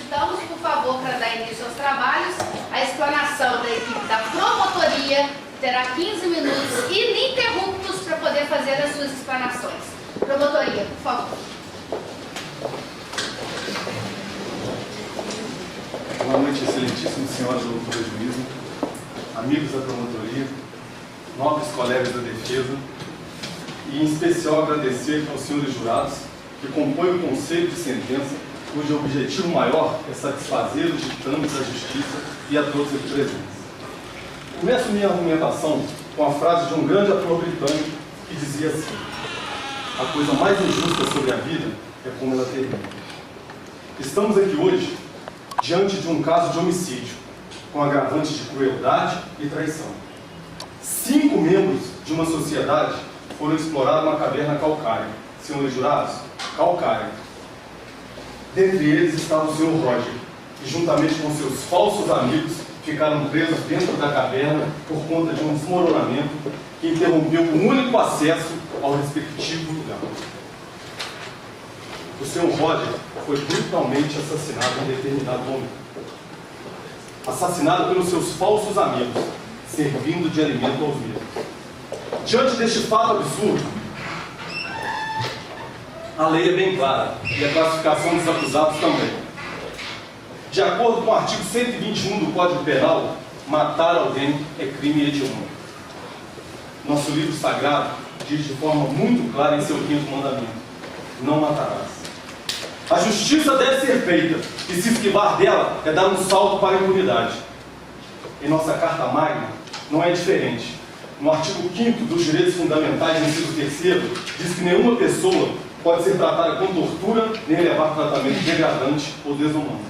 solicitamos, por favor, para dar início aos trabalhos, a explanação da equipe da promotoria terá 15 minutos ininterruptos para poder fazer as suas explanações. Promotoria, por favor. Boa noite, excelentíssimo senhora doutora juíza, amigos da promotoria, nobres colegas da defesa, e em especial agradecer aos senhores jurados que compõem o conselho de sentença, cujo objetivo maior é satisfazer os ditames da justiça e a todos aqui presentes. Começo minha argumentação com a frase de um grande ator britânico que dizia assim: a coisa mais injusta sobre a vida é como ela termina. Estamos aqui hoje diante de um caso de homicídio, com agravante de crueldade e traição. 5 membros de uma sociedade foram explorados numa caverna calcária. Senhores jurados, calcária. Dentre eles estava o senhor Roger, que juntamente com seus falsos amigos ficaram presos dentro da caverna por conta de um desmoronamento que interrompeu o único acesso ao respectivo lugar. O senhor Roger foi brutalmente assassinado em determinado momento. Assassinado pelos seus falsos amigos, servindo de alimento aos mesmos. Diante deste fato absurdo, a lei é bem clara e a classificação dos acusados também. De acordo com o artigo 121 do Código Penal, matar alguém é crime hediondo. Nosso livro sagrado diz de forma muito clara em seu 5º mandamento: não matarás. A justiça deve ser feita, e se esquivar dela é dar um salto para a impunidade. Em nossa Carta Magna não é diferente. No artigo 5º dos Direitos Fundamentais, inciso 3º, diz que nenhuma pessoa pode ser tratada com tortura, nem levar tratamento degradante ou desumano.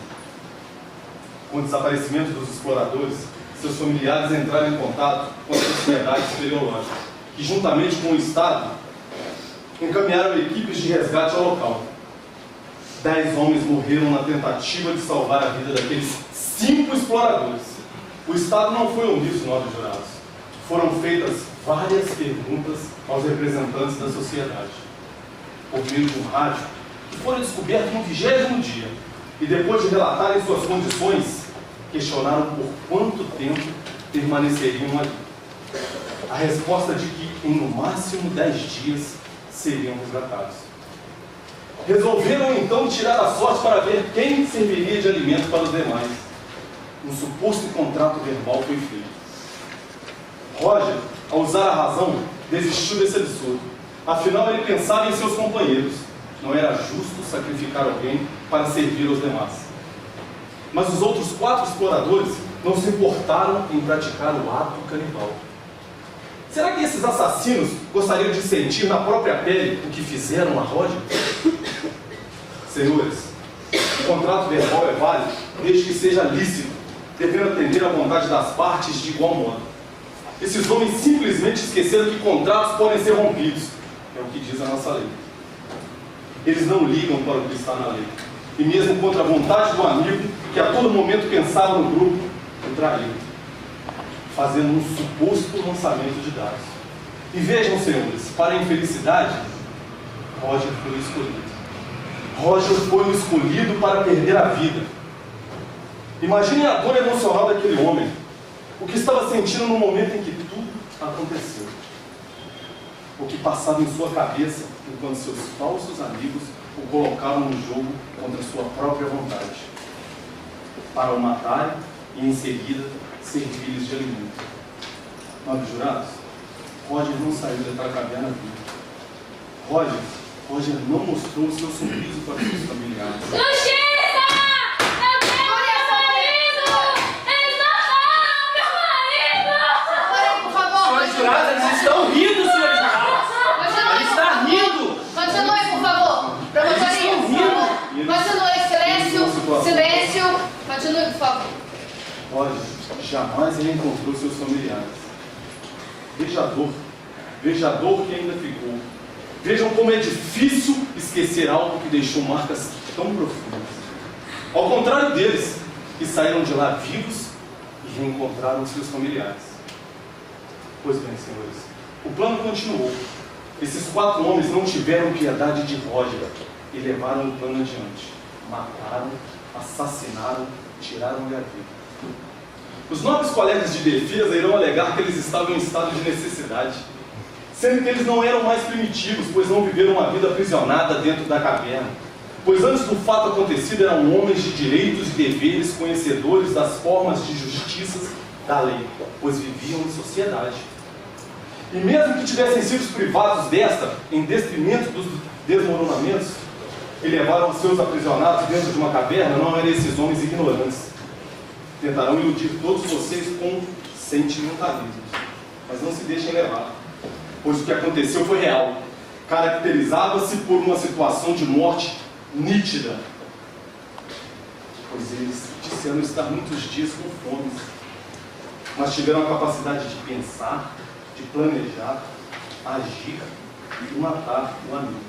Com o desaparecimento dos exploradores, seus familiares entraram em contato com a sociedade espeleológica, que juntamente com o Estado encaminharam equipes de resgate ao local. 10 homens morreram na tentativa de salvar a vida daqueles 5 exploradores. O Estado não foi omisso, nobres jurados. Foram feitas várias perguntas aos representantes da sociedade, por meio de um rádio, que foram descobertos no 20º dia, e depois de relatarem suas condições, questionaram por quanto tempo permaneceriam ali. A resposta de que em no máximo 10 dias seriam resgatados. Resolveram então tirar a sorte para ver quem serviria de alimento para os demais. Um suposto contrato verbal foi feito. Roger, ao usar a razão, desistiu desse absurdo. Afinal, ele pensava em seus companheiros. Não era justo sacrificar alguém para servir aos demais. Mas os outros 4 exploradores não se importaram em praticar o ato canibal. Será que esses assassinos gostariam de sentir na própria pele o que fizeram a Roger? Senhores, o contrato verbal é válido desde que seja lícito, devendo atender à vontade das partes de igual modo. Esses homens simplesmente esqueceram que contratos podem ser rompidos. É o que diz a nossa lei. Eles não ligam para o que está na lei. E mesmo contra a vontade do amigo, que a todo momento pensava no grupo, o traíram, fazendo um suposto lançamento de dados. E vejam, senhores, para a infelicidade, Roger foi o escolhido. Roger foi o escolhido para perder a vida. Imaginem a dor emocional daquele homem, o que estava sentindo no momento em que tudo aconteceu. O que passava em sua cabeça enquanto seus falsos amigos o colocaram no jogo contra sua própria vontade, para o matarem e em seguida servir-lhes de alimento. Nobres jurados, Roger não saiu da caverna vivo. Roger não mostrou o seu sorriso para os seus familiares. Justiça! Eu quero meu marido! Eles mataram meu marido! Olha, por favor, Senhores jurados, eles estão rindo, senhores jurados! Continue, Ele está rindo! Continue, por favor. Promotoria, por favor. Continue, silêncio, silêncio. Continue, por favor. Roger jamais reencontrou seus familiares. Veja a dor que ainda ficou. Vejam como é difícil esquecer algo que deixou marcas tão profundas. Ao contrário deles, que saíram de lá vivos e reencontraram seus familiares. Pois bem, senhores, o plano continuou. Esses 4 homens não tiveram piedade de Roger e levaram o plano adiante. Mataram, assassinaram, tiraram-lhe a vida. Os nobres colegas de defesa irão alegar que eles estavam em estado de necessidade, sendo que eles não eram mais primitivos, pois não viveram uma vida aprisionada dentro da caverna, pois antes do fato acontecido eram homens de direitos e deveres, conhecedores das formas de justiça da lei, pois viviam em sociedade. E mesmo que tivessem sido privados desta, em detrimento dos desmoronamentos, e levaram os seus aprisionados dentro de uma caverna, não eram esses homens ignorantes. Tentarão iludir todos vocês com sentimentalismo, mas não se deixem levar, pois o que aconteceu foi real. Caracterizava-se por uma situação de morte nítida, pois eles disseram estar muitos dias com fome, mas tiveram a capacidade de pensar, de planejar, agir e matar o amigo.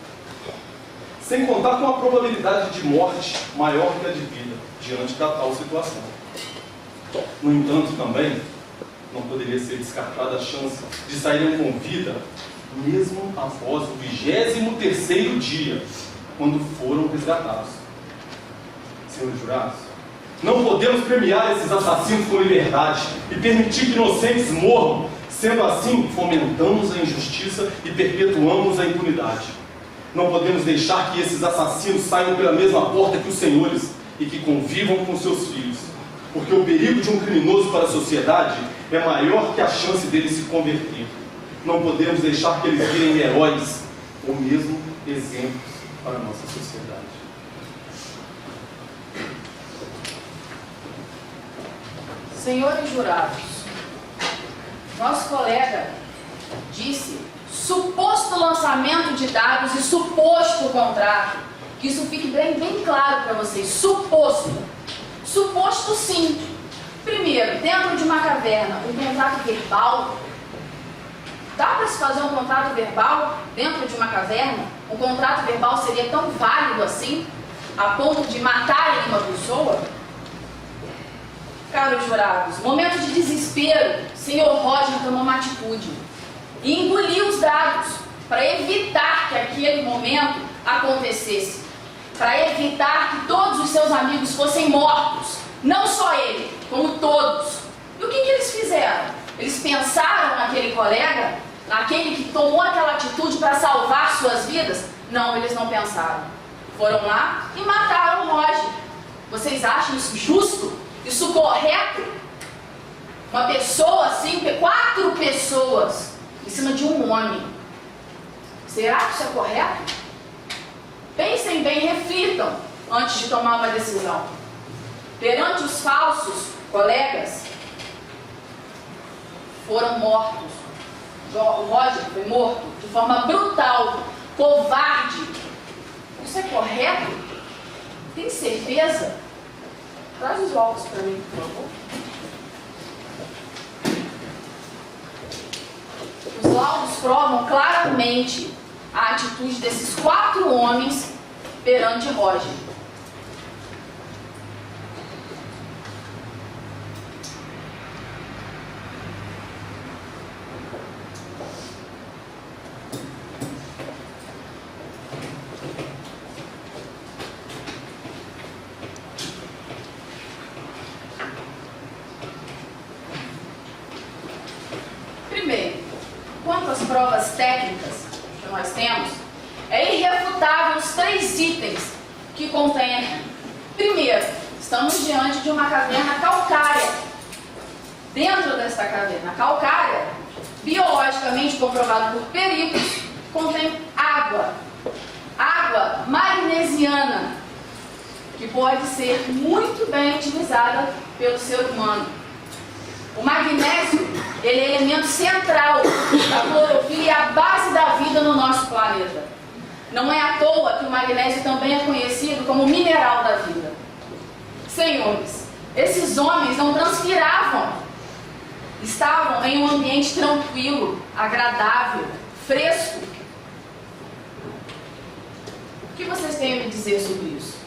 Sem contar com a probabilidade de morte maior que a de vida, diante da tal situação. No entanto, também, não poderia ser descartada a chance de saírem com vida, mesmo após o 23º dia, quando foram resgatados. Senhores jurados, não podemos premiar esses assassinos com liberdade e permitir que inocentes morram. Sendo assim, fomentamos a injustiça e perpetuamos a impunidade. Não podemos deixar que esses assassinos saiam pela mesma porta que os senhores e que convivam com seus filhos, porque o perigo de um criminoso para a sociedade é maior que a chance dele se converter. Não podemos deixar que eles virem heróis ou mesmo exemplos para a nossa sociedade. Senhores jurados, nosso colega disse suposto lançamento de dados e suposto contrato. Que isso fique bem claro para vocês. Suposto. Suposto sim. Primeiro, dentro de uma caverna, um contrato verbal. Dá para se fazer um contrato verbal dentro de uma caverna? Um contrato verbal seria tão válido assim, a ponto de matarem uma pessoa? Caros jurados, momento de desespero, o senhor Roger tomou uma atitude e engoliu os dados para evitar que aquele momento acontecesse, para evitar que todos os seus amigos fossem mortos, não só ele, como todos. E o que eles fizeram? Eles pensaram naquele colega, naquele que tomou aquela atitude para salvar suas vidas? Não, eles não pensaram. Foram lá e mataram o Roger. Vocês acham isso justo? Isso correto? Uma pessoa assim, 4 pessoas em cima de um homem. Será que isso é correto? Pensem bem, reflitam antes de tomar uma decisão. Perante os falsos colegas, foram mortos. O Roger foi morto de forma brutal, covarde. Isso é correto? Tem certeza? Traz os laudos para mim, por favor. Os laudos provam claramente a atitude desses 4 homens perante Roger. Primeiro, quanto às provas técnicas que nós temos, é irrefutável os 3 itens que contém aqui. Primeiro, estamos diante de uma caverna calcária. Dentro desta caverna calcária, biologicamente comprovado por peritos, contém água. Água magnesiana, que pode ser muito bem utilizada pelo ser humano. O magnésio, ele é elemento central da clorofila e a base da vida no nosso planeta. Não é à toa que o magnésio também é conhecido como mineral da vida. Senhores, esses homens não transpiravam. Estavam em um ambiente tranquilo, agradável, fresco. O que vocês têm a me dizer sobre isso?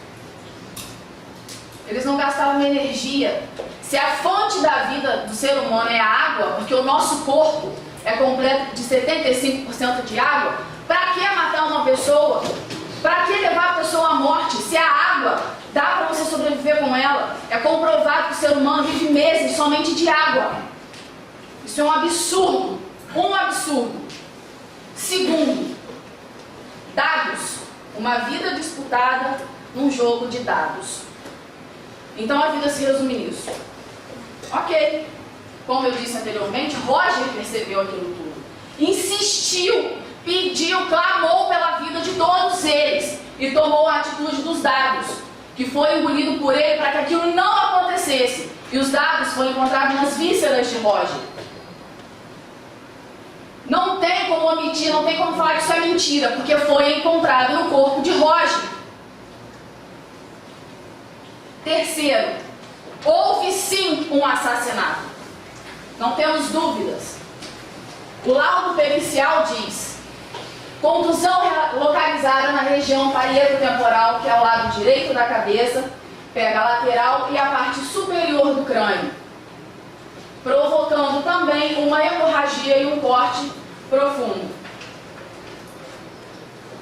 Eles não gastavam energia. Se a fonte da vida do ser humano é a água, porque o nosso corpo é completo de 75% de água, para que matar uma pessoa? Para que levar a pessoa à morte? Se a água dá para você sobreviver com ela, é comprovado que o ser humano vive meses somente de água. Isso é um absurdo. Um absurdo. Segundo, dados. Uma vida disputada num jogo de dados. Então a vida se resume nisso. Ok. Como eu disse anteriormente, Roger percebeu aquilo tudo. Insistiu, pediu, clamou pela vida de todos eles e tomou a atitude dos dados, que foi engolido por ele para que aquilo não acontecesse. E os dados foram encontrados nas vísceras de Roger. Não tem como omitir, não tem como falar que isso é mentira, porque foi encontrado no corpo de Roger. Terceiro, houve sim um assassinato. Não temos dúvidas. O laudo pericial diz: contusão localizada na região parieto-temporal, que é o lado direito da cabeça, pega a lateral e a parte superior do crânio, provocando também uma hemorragia e um corte profundo.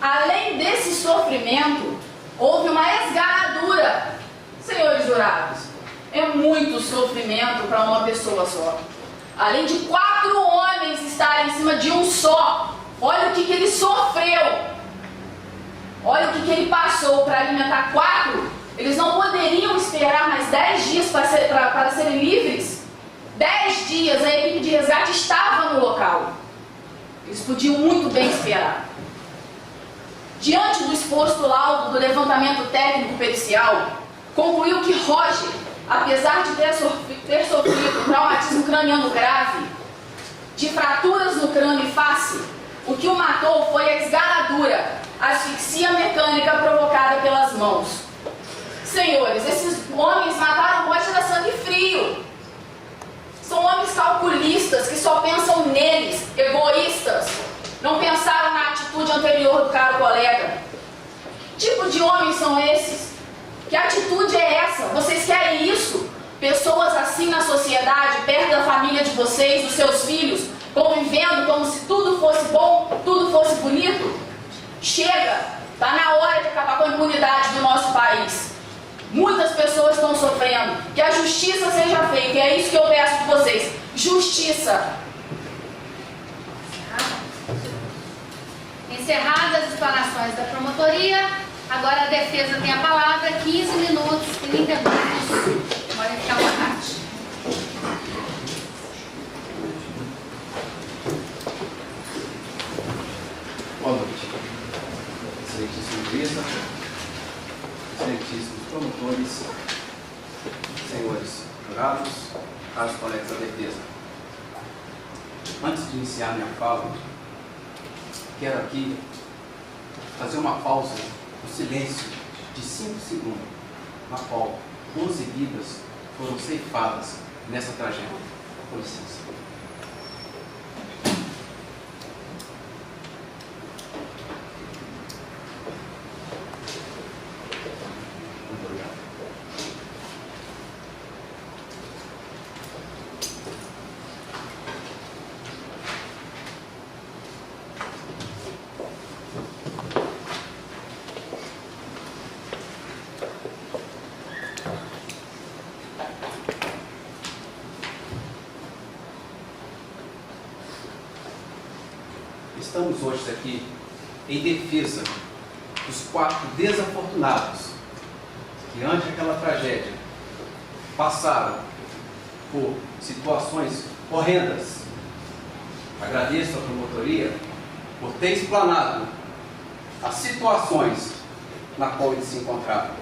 Além desse sofrimento, houve uma esganadura. Senhores jurados, é muito sofrimento para uma pessoa só. Além de 4 homens estarem em cima de um só, olha o que ele sofreu. Olha o que ele passou para alimentar 4. Eles não poderiam esperar mais 10 dias para serem livres. 10 dias a equipe de resgate estava no local. Eles podiam muito bem esperar. Diante do exposto laudo do levantamento técnico pericial, concluiu que Roger, apesar de ter sofrido um traumatismo craniano grave, de fraturas no crânio e face, o que o matou foi a esganadura, a asfixia mecânica provocada pelas mãos. Senhores, esses homens mataram Roger a sangue frio. São homens calculistas que só pensam neles, egoístas. Não pensaram na atitude anterior do caro colega. Que tipo de homens são esses? Que atitude é essa? Vocês querem isso? Pessoas assim na sociedade, perto da família de vocês, dos seus filhos, convivendo como se tudo fosse bom, tudo fosse bonito? Chega! Está na hora de acabar com a impunidade do nosso país. Muitas pessoas estão sofrendo. Que a justiça seja feita. E é isso que eu peço de vocês. Justiça. Encerradas as explanações da promotoria, agora a defesa tem a palavra, 15 minutos ininterruptos. Podem ficar à vontade. Boa noite. Excelentíssimo juíza, excelentíssimos promotores, senhores jurados, caros colegas da defesa. Antes de iniciar minha fala, quero aqui fazer uma pausa no silêncio de 5 segundos, na qual 11 vidas foram ceifadas nessa tragédia. Com licença. Estamos hoje aqui em defesa dos 4 desafortunados que, ante aquela tragédia, passaram por situações horrendas. Agradeço à promotoria por ter explanado as situações na qual eles se encontravam.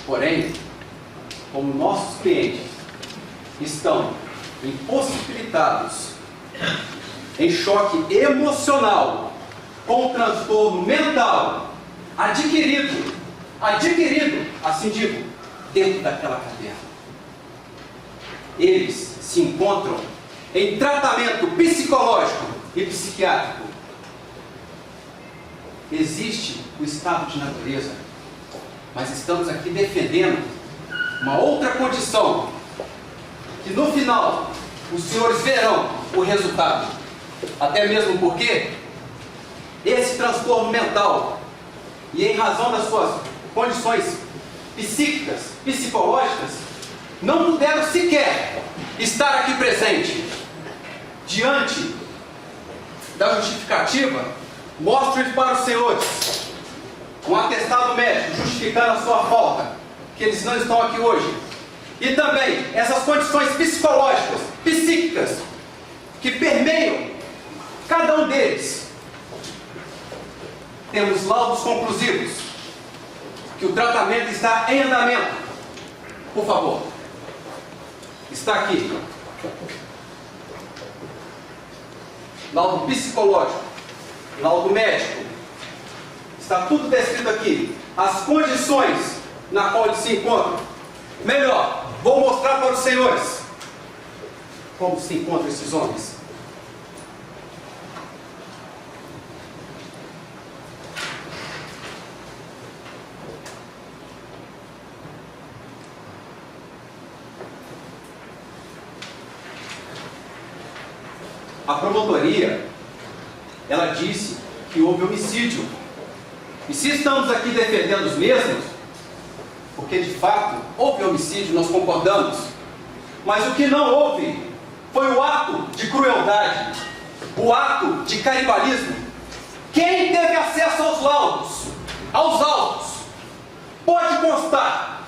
Porém, como nossos clientes estão impossibilitados, em choque emocional, com transtorno mental, adquirido, assim digo, dentro daquela caverna. Eles se encontram em tratamento psicológico e psiquiátrico. Existe o estado de natureza, mas estamos aqui defendendo uma outra condição, que no final os senhores verão o resultado. Até mesmo porque esse transtorno mental, e em razão das suas condições psíquicas, psicológicas, não puderam sequer estar aqui presente. Diante da justificativa, mostro para os senhores um atestado médico justificando a sua falta, que eles não estão aqui hoje. E também essas condições psicológicas, psíquicas, que permeiam cada um deles. Temos laudos conclusivos que o tratamento está em andamento. Por favor, está aqui. Laudo psicológico, laudo médico. Está tudo descrito aqui. As condições na qual eles se encontram. Melhor, vou mostrar para os senhores como se encontram esses homens. A promotoria, ela disse que houve homicídio. E se estamos aqui defendendo os mesmos, porque de fato houve homicídio, nós concordamos. Mas o que não houve foi o ato de crueldade, o ato de canibalismo. Quem teve acesso aos laudos, pode constar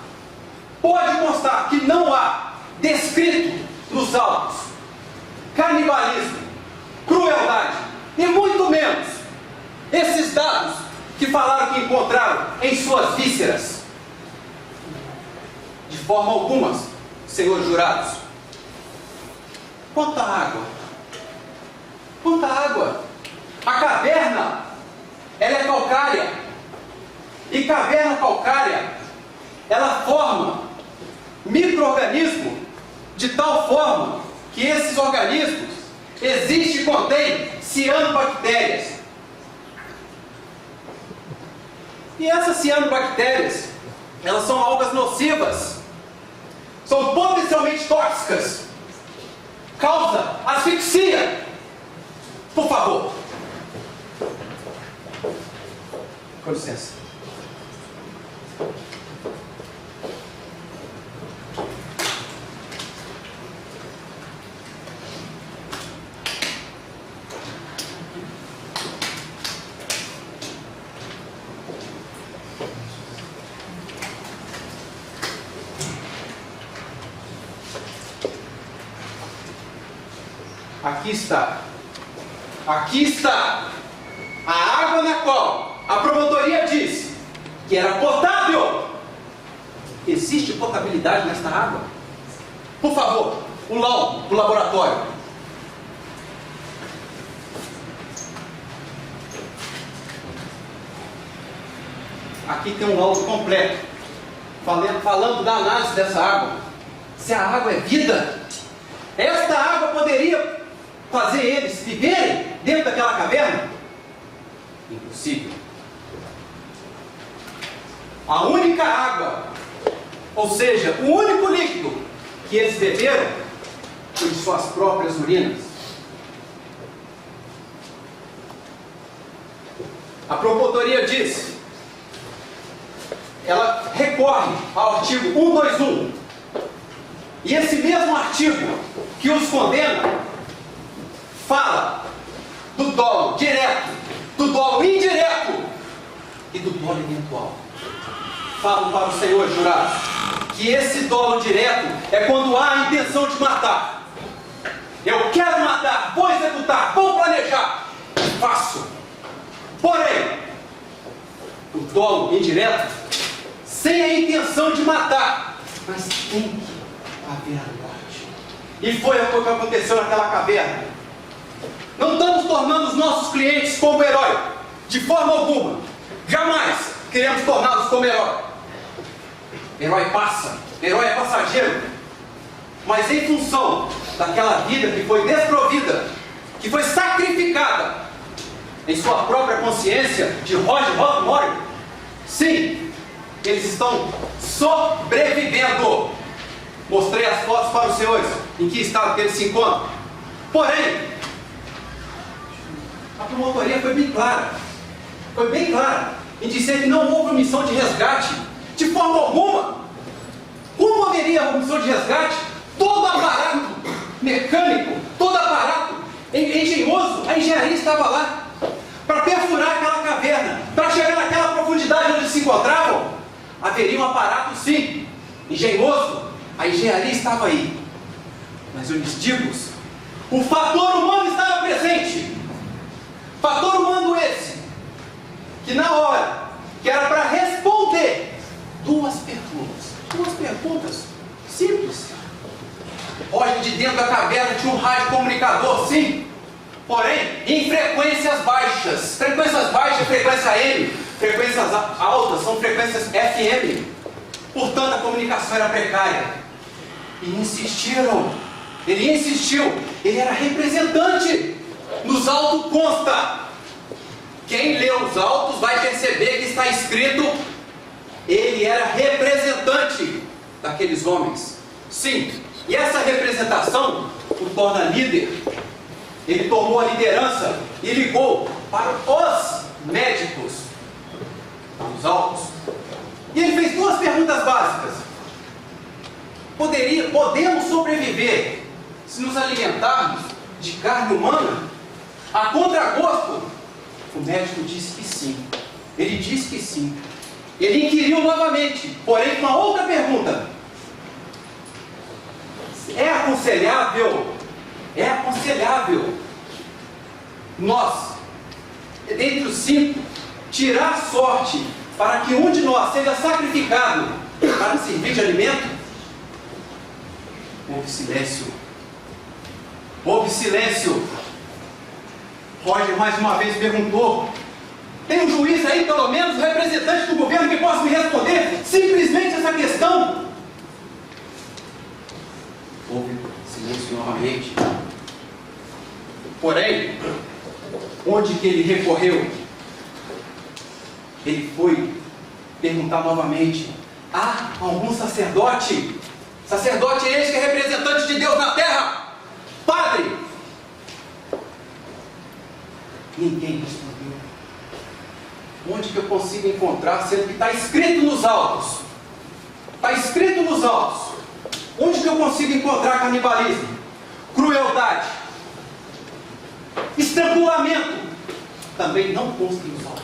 que não há descrito nos autos canibalismo, crueldade, e muito menos esses dados que falaram que encontraram em suas vísceras. De forma alguma, senhores jurados. Quanta água! Quanta água! A caverna, ela é calcária. E caverna calcária, ela forma micro-organismo de tal forma que esses organismos existem e contêm cianobactérias. E essas cianobactérias, elas são algas nocivas, são potencialmente tóxicas, causa asfixia. Por favor. Com licença. Aqui está a água na qual a promotoria disse que era potável. Existe potabilidade nesta água? Por favor, o laudo do laboratório. Aqui tem um laudo completo, falando da análise dessa água. Se a água é vida, esta água poderia fazer eles viverem dentro daquela caverna? Impossível. A única água, ou seja, o único líquido que eles beberam foi de suas próprias urinas. A promotoria disse, ela recorre ao artigo 121. E esse mesmo artigo que os condena fala do dolo direto, do dolo indireto e do dolo eventual. Falo para os senhores jurados que esse dolo direto é quando há a intenção de matar. Eu quero matar, vou executar, vou planejar, faço. Porém, o dolo indireto, sem a intenção de matar, mas tem que haver a morte. E foi o que aconteceu naquela caverna. Não estamos tornando os nossos clientes como herói, de forma alguma. Jamais queremos torná-los como herói. Herói passa, herói é passageiro. Mas em função daquela vida que foi desprovida, que foi sacrificada em sua própria consciência de Roger Rockmore, sim, eles estão sobrevivendo. Mostrei as fotos para os senhores em que estado que eles se encontram. Porém, a promotoria foi bem clara em dizer que não houve missão de resgate De forma alguma. Como haveria uma missão de resgate? Todo aparato mecânico, todo aparato engenhoso, a engenharia estava lá para perfurar aquela caverna, para chegar naquela profundidade onde se encontravam. Haveria um aparato, sim, engenhoso, a engenharia estava aí. Mas eu lhes digo, o fator humano estava presente. Fator humano esse, que na hora que era para responder duas perguntas simples. Olha, de dentro da caverna tinha um rádio comunicador, sim, porém em frequências baixas. Frequências baixas, frequência AM, frequências altas são frequências FM. Portanto, a comunicação era precária. E insistiram. Ele insistiu. Ele era representante. Nos autos consta. Quem lê os autos vai perceber que está escrito: ele era representante daqueles homens. Sim, e essa representação o torna líder. Ele tomou a liderança e ligou para os médicos dos autos. E ele fez duas perguntas básicas. Podemos sobreviver se nos alimentarmos de carne humana? A contragosto, o médico disse que sim. Ele disse que sim. Ele inquiriu novamente, porém com uma outra pergunta: é aconselhável nós, dentre os 5, tirar sorte para que um de nós seja sacrificado para servir de alimento? Houve silêncio. Houve silêncio. Roger mais uma vez perguntou: tem um juiz aí, pelo menos, representante do governo, que possa me responder simplesmente essa questão? Houve silêncio novamente. Porém, onde que ele recorreu? Ele foi perguntar novamente: há algum sacerdote? Sacerdote é esse que é representante de Deus na terra? Padre! Ninguém respondeu. Onde que eu consigo encontrar, sendo que está escrito nos autos? Está escrito nos autos. Onde que eu consigo encontrar canibalismo, crueldade, estrangulamento? Também não consta nos autos.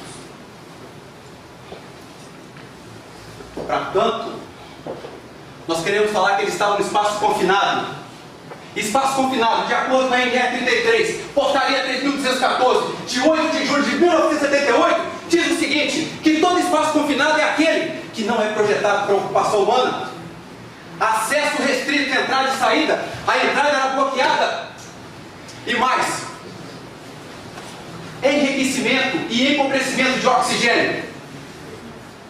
Portanto, nós queremos falar que ele estava no espaço confinado. Espaço confinado, de acordo com a NR 33, portaria 3.214, de 8 de julho de 1978, diz o seguinte: que todo espaço confinado é aquele que não é projetado para ocupação humana. Acesso restrito, entrada e saída. A entrada era bloqueada. E mais, enriquecimento e empobrecimento de oxigênio.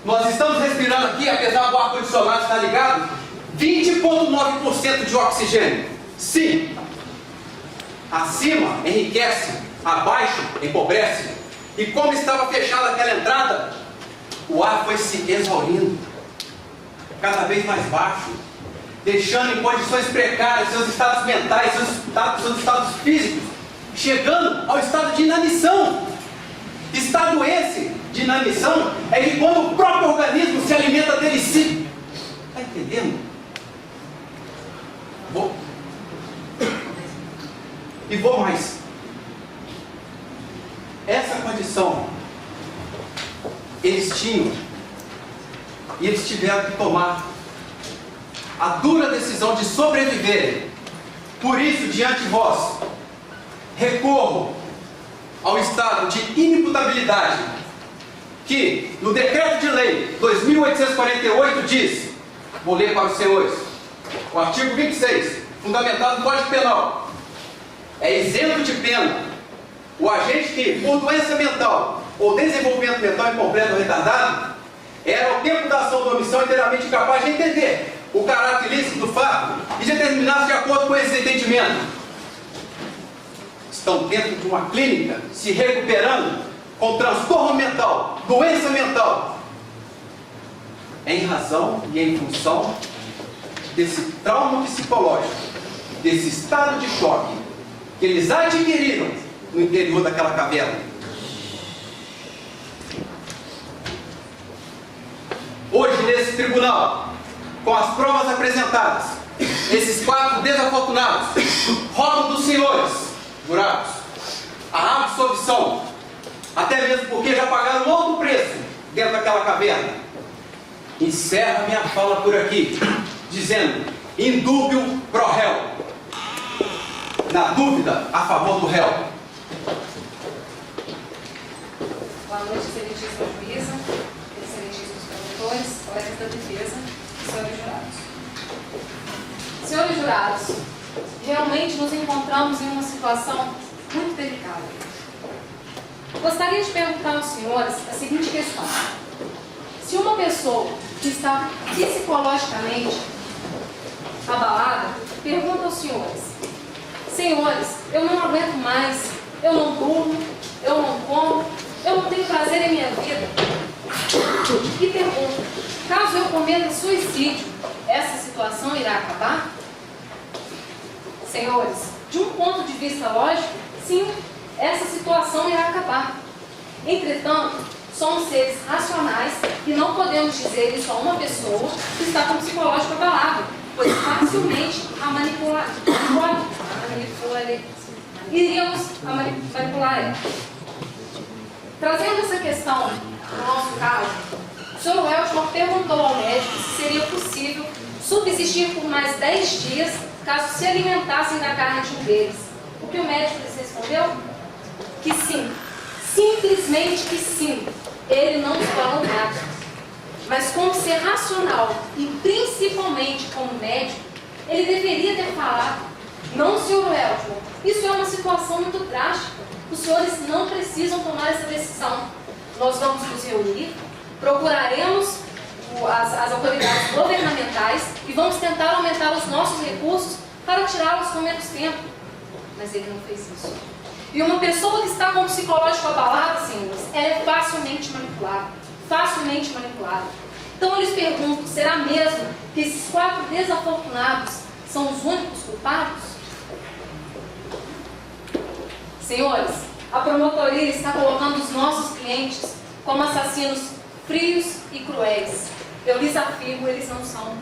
Nós estamos respirando aqui, apesar do ar-condicionado estar ligado, 20,9% de oxigênio. Sim. Acima enriquece, abaixo empobrece. E como estava fechada aquela entrada, o ar foi se exaurindo, cada vez mais baixo, deixando em condições precárias seus estados mentais, seus estados físicos, chegando ao estado de inanição. Estado esse de inanição é que quando o próprio organismo se alimenta dele si. Está entendendo? Vou mais. Essa condição eles tinham, e eles tiveram que tomar a dura decisão de sobreviver. Por isso, diante de vós, recorro ao estado de inimputabilidade, que no decreto de lei 2.848 diz, vou ler para os senhores, o artigo 26, fundamentado no Código Penal: é isento de pena o agente que, por doença mental ou desenvolvimento mental incompleto ou retardado, era ao tempo da ação da omissão inteiramente incapaz de entender o caráter ilícito do fato e de determinar-se de acordo com esse entendimento. Estão dentro de uma clínica, se recuperando com transtorno mental, doença mental, em razão e em função desse trauma psicológico, desse estado de choque que eles adquiriram no interior daquela caverna. Hoje hoje nesse tribunal, com as provas apresentadas, esses 4 desafortunados, rogo dos senhores jurados a absolvição, até mesmo porque já pagaram um alto preço dentro daquela caverna. Encerro minha fala por aqui, dizendo: indúbio pro réu. Na dúvida, a favor do réu. Boa noite, excelentíssima juíza, excelentíssimos promotores, colegas da defesa e senhores jurados. Senhores jurados, realmente nos encontramos em uma situação muito delicada. Gostaria de perguntar aos senhores a seguinte questão: se uma pessoa que está psicologicamente abalada pergunta aos senhores: senhores, eu não aguento mais, eu não durmo, eu não como, eu não tenho prazer em minha vida, e pergunta: caso eu cometa suicídio, essa situação irá acabar? Senhores, de um ponto de vista lógico, sim, essa situação irá acabar. Entretanto, somos seres racionais e não podemos dizer isso a uma pessoa que está com o psicológico abalado, pois facilmente iríamos manipular ela. Trazendo essa questão no nosso caso, o Sr. Weltman perguntou ao médico se seria possível subsistir por mais 10 dias caso se alimentassem da carne de um deles. O que o médico lhes respondeu? Que sim. Simplesmente que sim. Ele não falou nada. Mas como ser racional e principalmente como médico, ele deveria ter falado: não, Sr. Weltman, isso é uma situação muito drástica. Os senhores não precisam tomar essa decisão. Nós vamos nos reunir, procuraremos as autoridades governamentais e vamos tentar aumentar os nossos recursos para tirá-los com menos tempo. Mas ele não fez isso. E uma pessoa que está com o psicológico abalado, senhores, ela é facilmente manipulada. Facilmente manipulada. Então eu lhes pergunto: será mesmo que esses 4 desafortunados são os únicos culpados? Senhores, a promotoria está colocando os nossos clientes como assassinos frios e cruéis. Eu lhes afirmo, eles não são.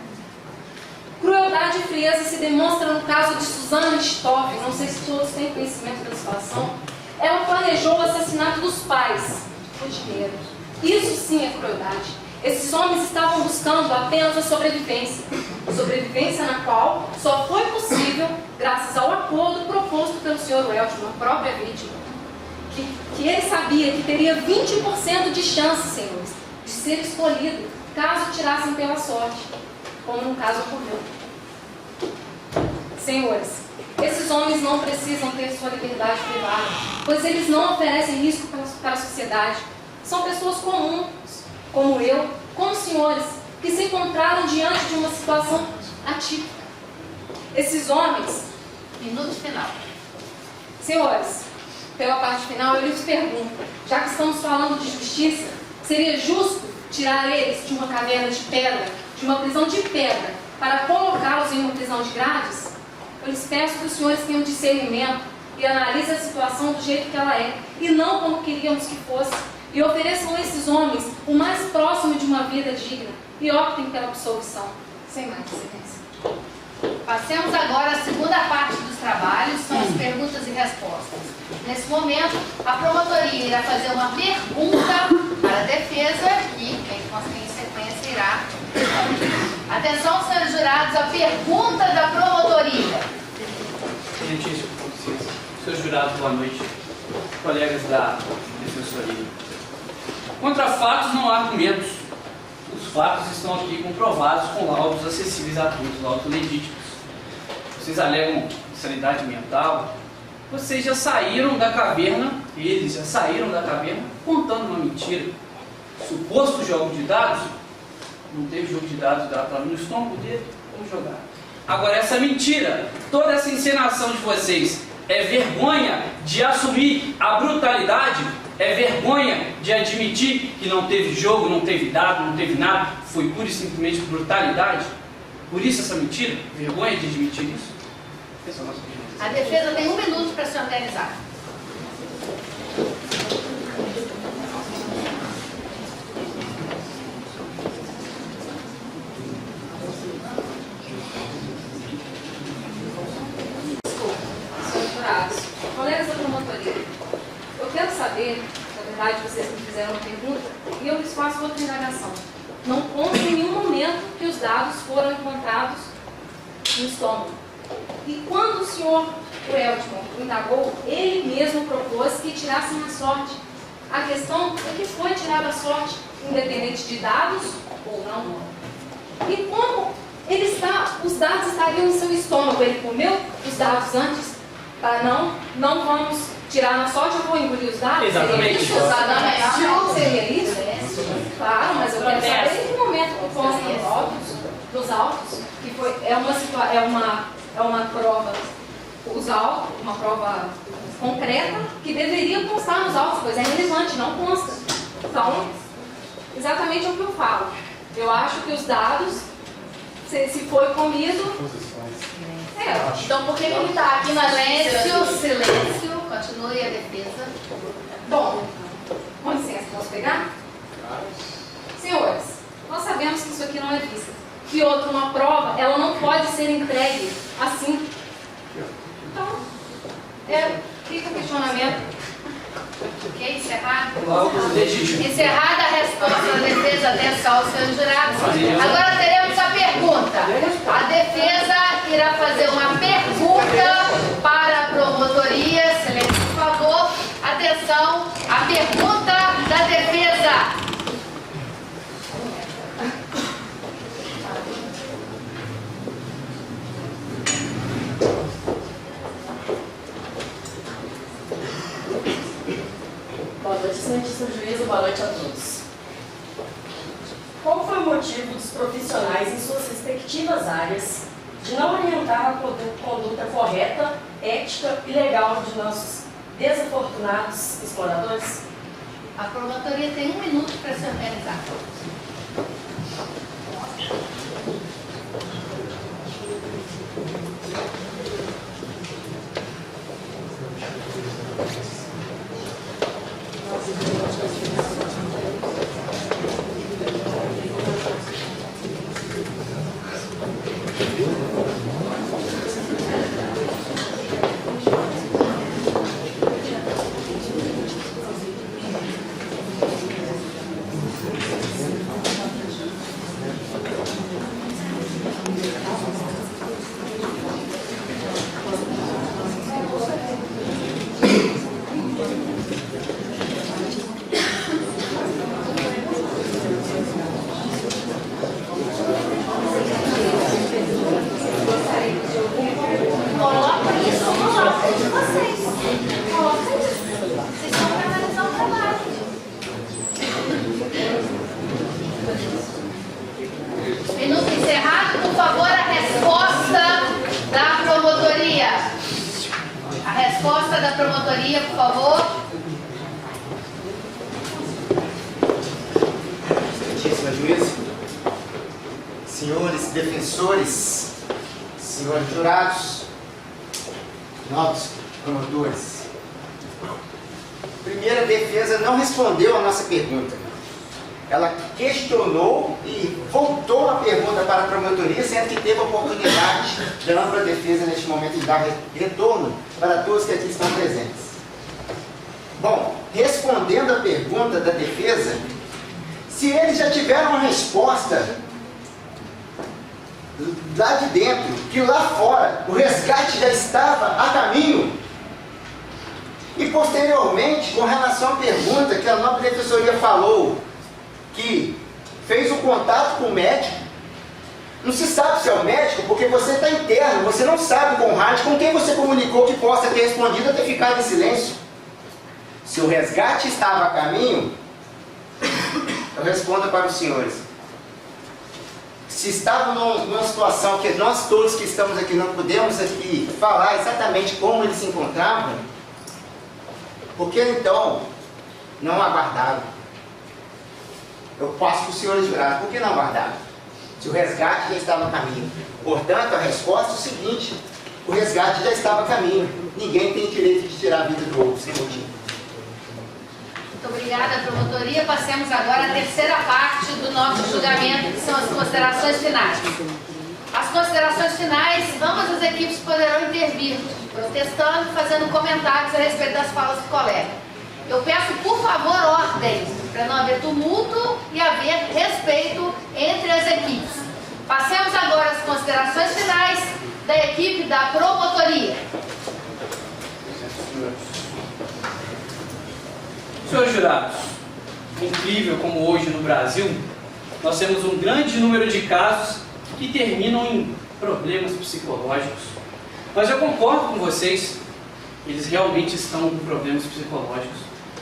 Crueldade e frieza se demonstra no caso de Suzana Richthofen. Não sei se todos têm conhecimento da situação. Ela planejou o assassinato dos pais por dinheiro. Isso sim é crueldade. Esses homens estavam buscando apenas a sobrevivência. Sobrevivência na qual só foi possível graças ao acordo proposto pelo Sr. Weltman, a própria vítima. Que ele sabia que teria 20% de chance, senhores, de ser escolhido caso tirassem pela sorte, como no caso ocorreu. Senhores, esses homens não precisam ter sua liberdade privada, pois eles não oferecem risco para a sociedade. São pessoas comuns, como eu, como os senhores, que se encontraram diante de uma situação atípica. Esses homens... Minuto final. Senhores, pela parte final eu lhes pergunto, já que estamos falando de justiça, seria justo tirar eles de uma caverna de pedra, de uma prisão de pedra, para colocá-los em uma prisão de grades? Eu lhes peço que os senhores tenham discernimento e analisem a situação do jeito que ela é, e não como queríamos que fosse, e ofereçam a esses homens o mais próximo de uma vida digna, e optem pela absolvição. Sem mais, excelência. Passemos agora à segunda parte dos trabalhos, são as perguntas e respostas. Nesse momento, a promotoria irá fazer uma pergunta para a defesa e, em sequência, irá responder. Atenção, senhores jurados, a pergunta da promotoria. Excelentíssimo, com licença. Senhores jurados, boa noite. Colegas da defensoria. Contra fatos não há argumentos. Os fatos estão aqui comprovados com laudos acessíveis a todos, laudos legítimos. Vocês alegam insanidade mental. Vocês já saíram da caverna, eles já saíram da caverna contando uma mentira. Suposto jogo de dados, não teve jogo de dados, dá para no estômago dele, vamos jogar. Agora, essa mentira, toda essa encenação de vocês, é vergonha de assumir a brutalidade? É vergonha de admitir que não teve jogo, não teve dado, não teve nada, foi pura e simplesmente brutalidade? Por isso essa mentira? Vergonha de admitir isso? Essa é a nossa opinião. A defesa tem 1 minuto para se organizar. faço outra indagação. Não consta em nenhum momento que os dados foram encontrados no estômago. E quando o senhor Weltman indagou, ele mesmo propôs que tirassem a sorte. A questão é que foi tirada a sorte, independente de dados ou não. E como os dados estariam no seu estômago? Ele comeu os dados antes? Não vamos tirar na sorte, eu vou engolir os dados? Exatamente. Seria isso? Exatamente. Seria isso? Claro, mas eu quero saber em que momento que consta dos autos, que é uma prova, uma prova concreta que deveria constar nos autos, pois é relevante, não consta. Então, exatamente o que eu falo. Eu acho que os dados, se foi comido... Então por que ele está aqui na Silêncio, continue a defesa. Bom, com licença, posso pegar? Senhores, nós sabemos que isso aqui não é vista. Que outra, uma prova, ela não pode ser entregue assim. Então, fica o questionamento. Ok? Encerrado? Legítimo. Encerrada a resposta da defesa até aos senhores jurados. Agora teremos a pergunta. A defesa irá fazer uma pergunta para a promotoria. Silêncio, por favor. Atenção, a pergunta da defesa. Boa noite, excelentíssimo juiz, boa noite a todos. Qual foi o motivo dos profissionais em suas respectivas áreas de não orientar a conduta correta, ética e legal de nossos desafortunados exploradores? A promotoria tem 1 minuto para se organizar. Minuto encerrado, por favor, a resposta da promotoria. A resposta da promotoria, por favor. Excelentíssima juíza, senhores defensores, senhores jurados, nobres promotores. Primeiro, a defesa não respondeu a nossa pergunta. Ela questionou e voltou a pergunta para a promotoria, sendo que teve a oportunidade da ampla defesa neste momento de dar retorno para todos que aqui estão presentes. Bom, respondendo a pergunta da defesa, se eles já tiveram uma resposta lá de dentro, que lá fora o resgate já estava a caminho, e posteriormente, com relação à pergunta que a nobre defensoria falou, que fez o contato com o médico, não se sabe se é o médico, porque você está interno, você não sabe com o rádio com quem você comunicou que possa ter respondido ou ter ficado em silêncio. Se o resgate estava a caminho, eu respondo para os senhores. Se estavam numa situação que nós todos que estamos aqui não podemos aqui falar exatamente como eles se encontravam, por que então não aguardaram? Eu passo para os senhores jurados, por que não aguardaram? Se o resgate já estava a caminho. Portanto, a resposta é o seguinte: o resgate já estava a caminho. Ninguém tem direito de tirar a vida do outro sem motivo. Muito obrigada, promotoria. Passemos agora à terceira parte do nosso julgamento, que são as considerações finais. As considerações finais, ambas as equipes poderão intervir, protestando, fazendo comentários a respeito das falas do colega. Eu peço, por favor, ordem. para não haver tumulto e haver respeito entre as equipes. Passemos agora às considerações finais da equipe da promotoria. Senhores jurados, incrível como hoje no Brasil, nós temos um grande número de casos que terminam em problemas psicológicos. Mas eu concordo com vocês, eles realmente estão com problemas psicológicos.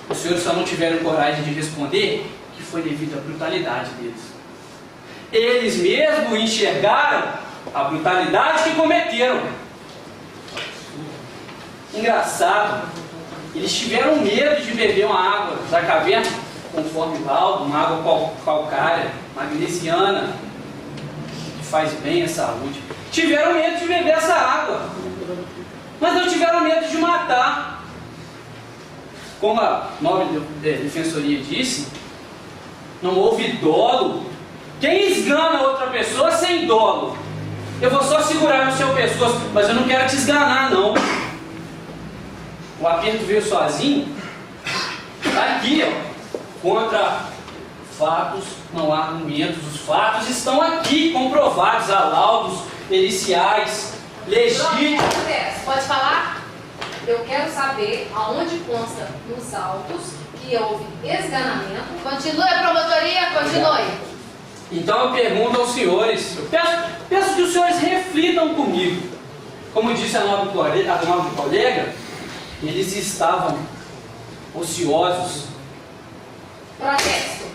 Os senhores só não tiveram coragem de responder que foi devido à brutalidade deles. Eles mesmos enxergaram a brutalidade que cometeram. Engraçado, eles tiveram medo de beber uma água da caverna, conforme laudo, uma água calcária, magnesiana, que faz bem à saúde. Tiveram medo de beber essa água, mas não tiveram medo de matar. Como a nobre defensoria disse, não houve dolo. Quem esgana outra pessoa sem dolo? Eu vou só segurar no seu pescoço, mas eu não quero te esganar, não. O aperto veio sozinho. Está aqui, ó. Contra fatos, não há argumentos. Os fatos estão aqui, comprovados, há laudos periciais, legítimos. Pode falar? Eu quero saber aonde consta nos autos que houve esganamento. Continue a promotoria, continue. Então eu pergunto aos senhores, eu peço que os senhores reflitam comigo. Como disse a nobre colega, eles estavam ociosos. Protesto.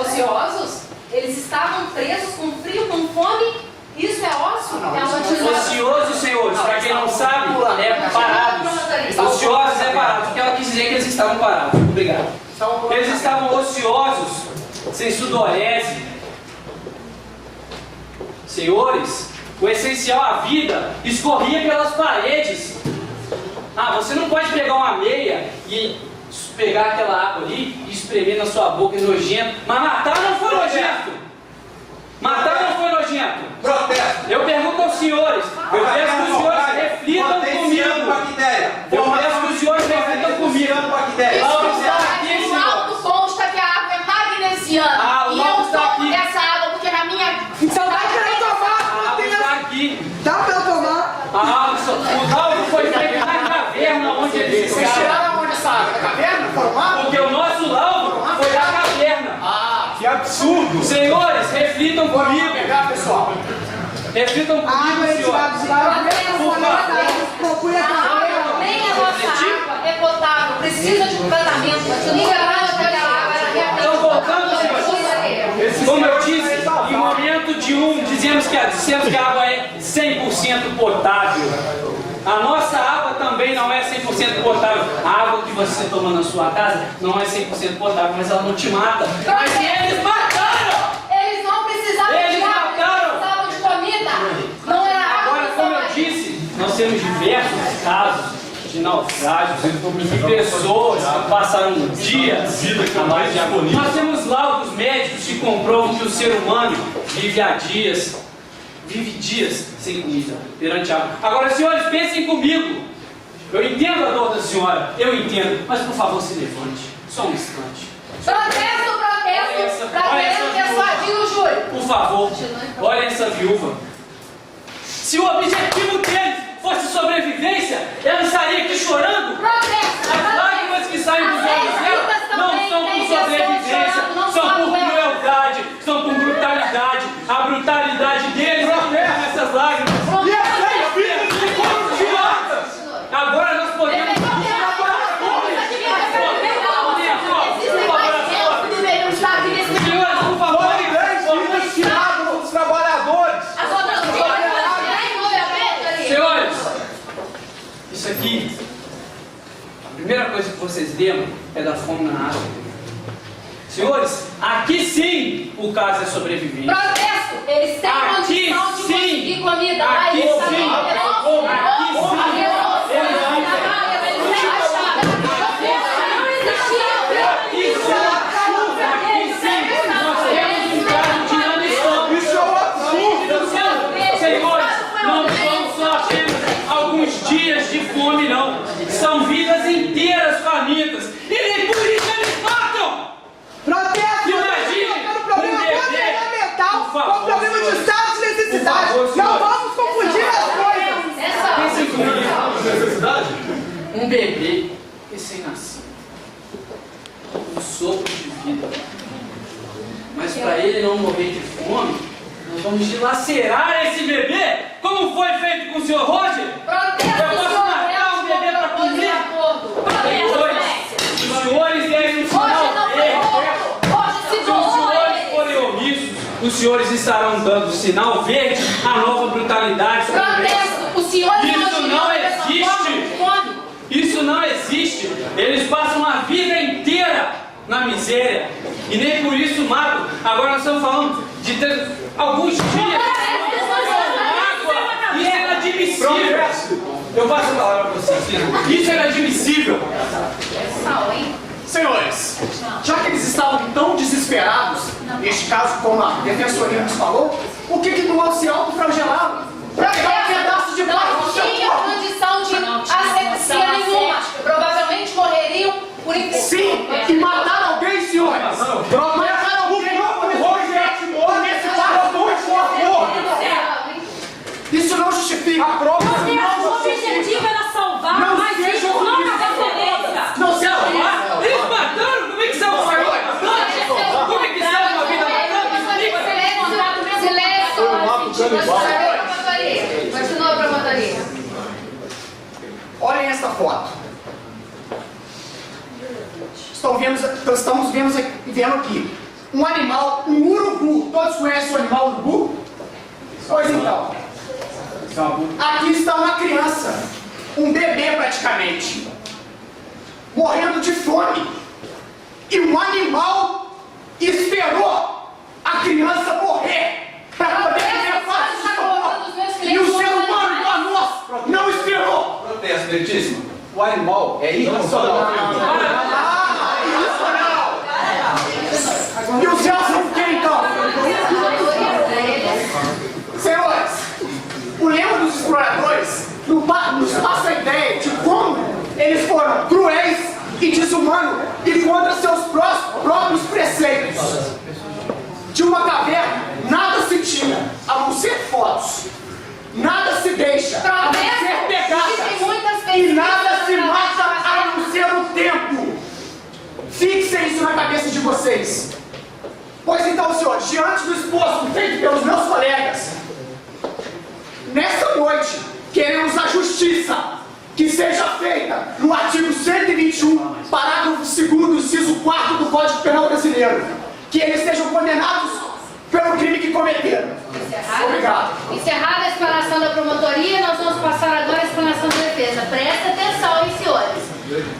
Ociosos? Eles estavam presos com frio, com fome? Isso é ócio? É uma atividade. Ociosos, senhores, para quem não sabe, é parados. Ociosos é parados. O que ela quis dizer é que eles estavam parados. Obrigado. Eles estavam ociosos, sem sudorese. Senhores, o essencial à vida escorria pelas paredes. Ah, você não pode pegar uma meia e pegar aquela água ali e espremer na sua boca, é nojento. Mas matar não foi nojento. Matar não foi nojento. Protesto! Eu pergunto aos senhores, eu peço que os senhores reflitam comigo. Eu peço que os senhores reflitam comigo. O laudo consta que a água é magnesiana. Ah, o E laudo eu está tomo aqui. dessa água porque na minha... Então dá pra eu A tomar! água está aqui. Dá pra eu tomar! O laudo foi feito na caverna onde eles Vocês ficaram. tiraram onde essa água? Da caverna? Formado? Porque o nosso laudo foi da caverna. Ah, que absurdo! Senhores, reflitam Vamos comigo. pegar, pessoal. Reflitam A água comigo, é tirada senhores. de lá, procura a caveira. Nem a nossa água é potável, precisa de um tratamento. Continue a promotoria. Então, voltando, senhores. Como eu disse, em momento de dissemos que a água é 100% potável. A nossa água também não é 100% potável. A água que você toma na sua casa não é 100% potável, mas ela não te mata. Mas eles mataram! Eles não precisavam Eles de água, mataram! eles precisavam de comida. Não era água Agora, que como estava eu ali. disse, nós temos diversos casos de naufrágios, de pessoas que passaram dias a mais de água. Nós temos laudos médicos que comprovam que o ser humano vive dias sem comida perante a água. Agora, senhores, pensem comigo. Eu entendo a dor da senhora, eu entendo, mas por favor se levante, só um instante. Protesto, para querer persuadir o júri. Por favor, olha essa viúva. Se o objetivo deles fosse sobrevivência, ela estaria aqui chorando. As lágrimas que saem dos olhos dela não são por sobrevivência, são por crueldade, são por brutalidade. A brutalidade deles enterra essas lágrimas. E essas vidas de corpo de latas. Agora nós podemos... Senhores, por favor, Tirados dos trabalhadores! senhores, isso aqui, a primeira coisa que vocês lembram é da fome na África. Senhores, aqui sim o caso é sobrevivência. Protesto! Eles têm Aqui condição de sim. conseguir comida. Aqui Eles sim. sabem. Aqui sim. Senhores, não são só apenas alguns dias de fome, não. São vidas inteiras famintas. E nem por isso eles matam! bebê recém-nascido. Um sopro de vida. Mas para ele não morrer de fome, nós vamos dilacerar esse bebê, como foi feito com o senhor Roger. Protesto, Eu posso matar um bebê para comer? Os senhores devem os senhores estarão dando sinal verde à nova brutalidade. Protesto! O senhor Isso não existe! Isso não existe! Eles passam a vida inteira na miséria e nem por isso matam. Agora nós estamos falando de ter alguns dias. Isso é inadmissível! Eu passo a palavra para vocês. Isso é inadmissível! Senhores, já que eles estavam tão desesperados, neste caso, como a defensoria nos falou, por que não se autoflagelaram? Para pegar um pedaço de pau no seu tinha corpo? condição de asepsia nenhuma. Provavelmente morreriam por infecção. Sim, e mataram alguém, senhores. Mataram alguém no Roger, nesse barco, por favor. Isso não justifica. A prova O objetivo era salvar, mas isso não é referência. não se Eles mataram? Como é que salva a vida? Como é que salva a vida? Silêncio. Continua a promotoria. Olhem esta foto. Estamos vendo aqui um animal, um urubu. Todos conhecem o animal urubu? Pois então, aqui está uma criança, um bebê praticamente, morrendo de fome. E um animal esperou a criança morrer para poder comer fácil de favor. E o ser humano, igual a nós, não esperou. Protesto, Meritíssimo. O animal é irracional. E os céus são o que então? Senhores, o lema dos exploradores nos passa a ideia de como eles foram cruéis e desumanos e contra seus próprios preceitos. De uma caverna, nada se tira, a não ser fotos. Nada se deixa, a não ser pegadas. E nada se mata, a não ser o tempo. Fixem isso na cabeça de vocês. Pois então, senhores, diante do exposto feito pelos meus colegas, nesta noite, queremos a justiça que seja feita no artigo 121, parágrafo 2º, inciso 4 do Código Penal Brasileiro. Que eles sejam condenados pelo crime que cometeram. Obrigado. Encerrada a explanação da promotoria, nós vamos passar agora a explanação da defesa. Presta atenção, hein, senhores.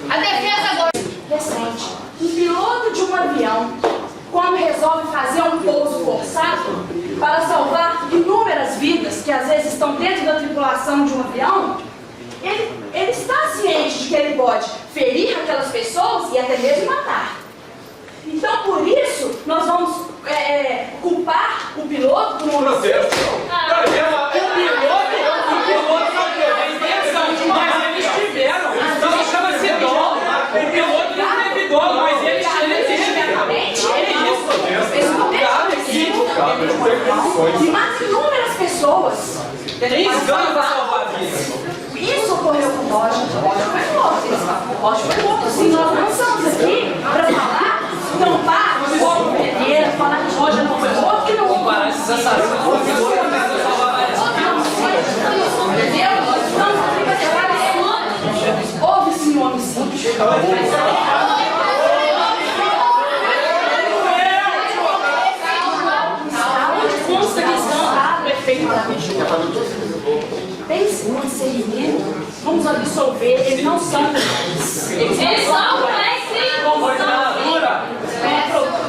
A defesa agora... Recente, um piloto de um avião, quando resolve fazer um pouso forçado para salvar inúmeras vidas que às vezes estão dentro da tripulação de um avião, ele está ciente de que ele pode ferir aquelas pessoas e até mesmo matar. Então, por isso, nós vamos culpar o piloto por um homicídio. Mas eles tiveram. Então chama-se dolo. O piloto não teve dolo, mas eles E mata inúmeras pessoas. Tem escândalo para salvar vidas. Isso ocorreu com o Roger. O Roger foi morto. O Roger foi morto. Sim, nós não estamos aqui para falar, tampar o fogo vermelho, falar que o Roger não foi morto, que não vou comparar esses assassinos com o piloto para salvar várias vidas. Entendeu? Nós estamos aqui para levar esse nome. Houve sim um homicídio. Consta que estão o efeito da medida. Tem sim um discernimento. Vamos absolver. Eles não são cruéis. Eles são cruéis, sim.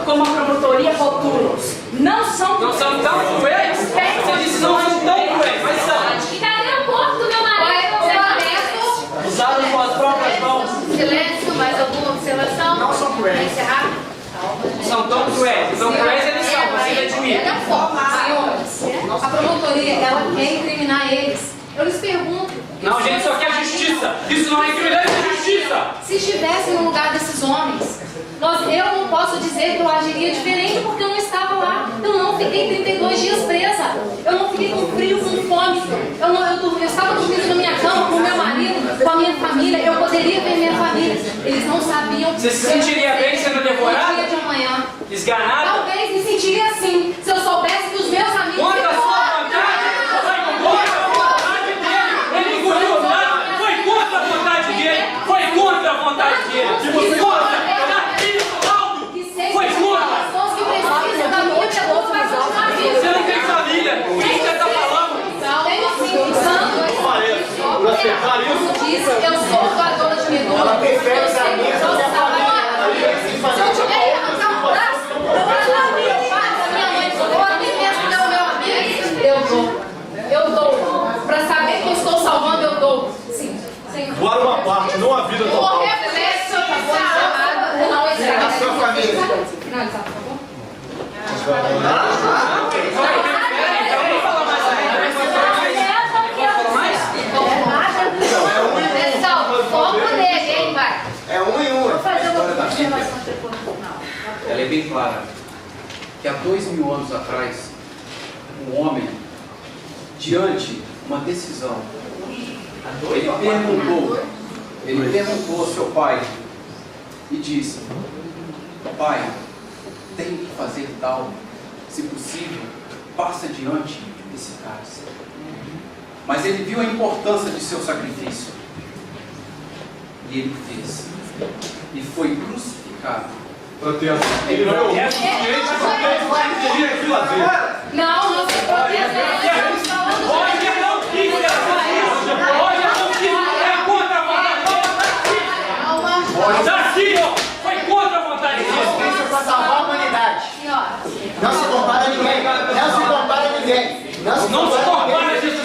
Como a promotoria rotula-os. Não são Não são tão cruéis? Eles não são tão cruéis, mas são. E cadê o corpo do meu marido? Usaram com as próprias mãos. Silêncio, mais alguma observação? Não são cruéis. Para encerrar? São tão cruéis. São cruéis eles são, você admite. A promotoria, ela quer incriminar eles. Eu lhes pergunto. Não, a gente só quer justiça. Isso não é incriminação, isso é justiça. Se estivesse no lugar desses homens, eu não posso dizer que eu agiria diferente porque eu não estava lá. Eu não fiquei 32 dias presa. Eu não fiquei com frio, com fome. Eu estava dormindo na minha cama com o meu marido, com a minha família. Eu Poderia ver minha família. Eles não sabiam. Você se sentiria bem sendo devorada? No dia de amanhã. Esganada? Talvez me sentiria assim, se eu soubesse que os meus amigos... Contra a sua vontade? Foi contra a vontade dele! Ele engoliu o lado! Foi contra a vontade dele! Foi contra a vontade dele! E você contra! Foi contra! Pessoas que precisam da minha pessoa para continuar vivo. Você não tem família! O que você está falando? Tenho sim, sangue. Como disse, eu sou doadora de medula. Ela prefere os amigos do que a família. Se eu tiver que arrancar um braço, eu vou ajudar a minha mãe, ou até mesmo pelo meu amigo, eu dou. Para saber que eu estou salvando, eu dou. Sim. Doar uma parte, não a vida O total. reflexo está encerrado, não estraga. A sua família. Finalizar, por favor. Pessoal, foco nele, hein, vai. É um em um. Vou fazer uma observação depois no final. Ela é bem clara que há 2000 anos atrás, um homem, diante de uma decisão, ele perguntou ao seu pai e disse: pai, tenho que fazer tal, se possível, passa diante desse cálice. Mas ele viu a importância de seu sacrifício e ele fez. E foi crucificado. Ele não é o suficiente para ter aqui lá dentro. Não se protege. Hoje eu não quis é contra a vontade dele. Daqui, ó, foi contra a vontade dele. Isso para salvar a humanidade. Não se compara a ninguém. Não se compara a ninguém. Não se compara a Jesus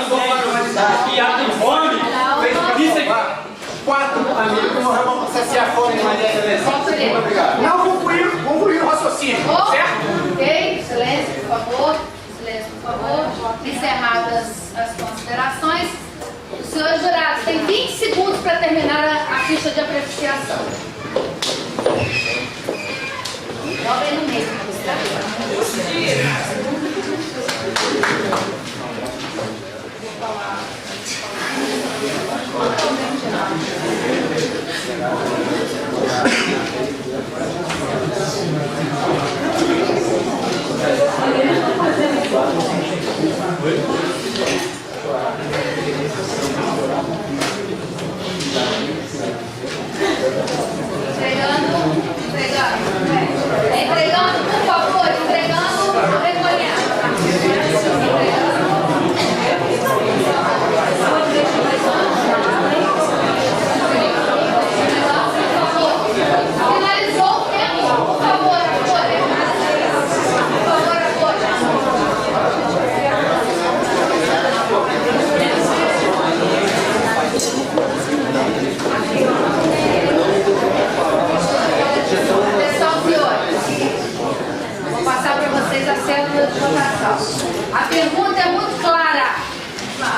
com humanidade. Que há fome. Isso aqui. 4 amigos que morreram para saciar a fome de maneira. Obrigado. Não concluir o raciocínio, certo? Ok, silêncio, por favor. Silêncio, por favor. Encerradas as considerações. Os senhores jurados têm 20 segundos para terminar a ficha de apreciação. Dobrem no meio, Entregando, por favor, recolhendo. Finalizou o tempo, por favor, recolhendo. Por favor, atenção, senhores. Vou passar para vocês a célula de votação. A pergunta é muito clara.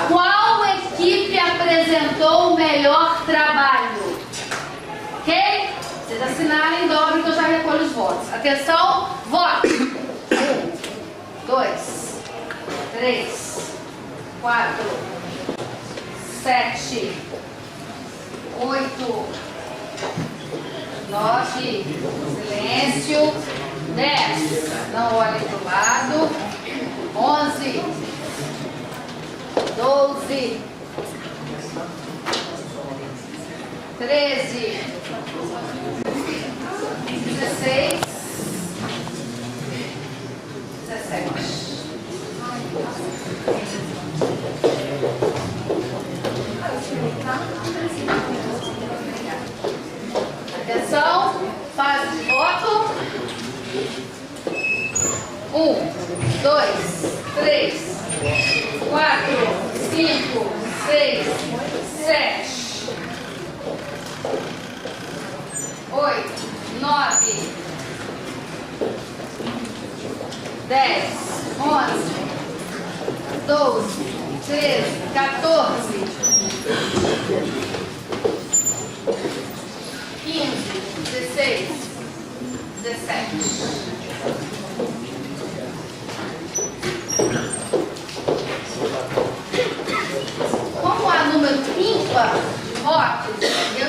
Qual equipe apresentou o melhor trabalho? Ok? Vocês assinarem, dobrem que eu já recolho os votos. Atenção, voto. 1, 2, 3, 4, 7, 8, 9, silêncio, 10, não olhem para o lado, 11, 12, 13, 16, 17. Atenção, fase de voto. 1, 2, 3, 4, 5, 6, 7, 8, 9, 10, 11, 12, 13, 14, 15, 16, 17. Como há número ímpar de votos, eu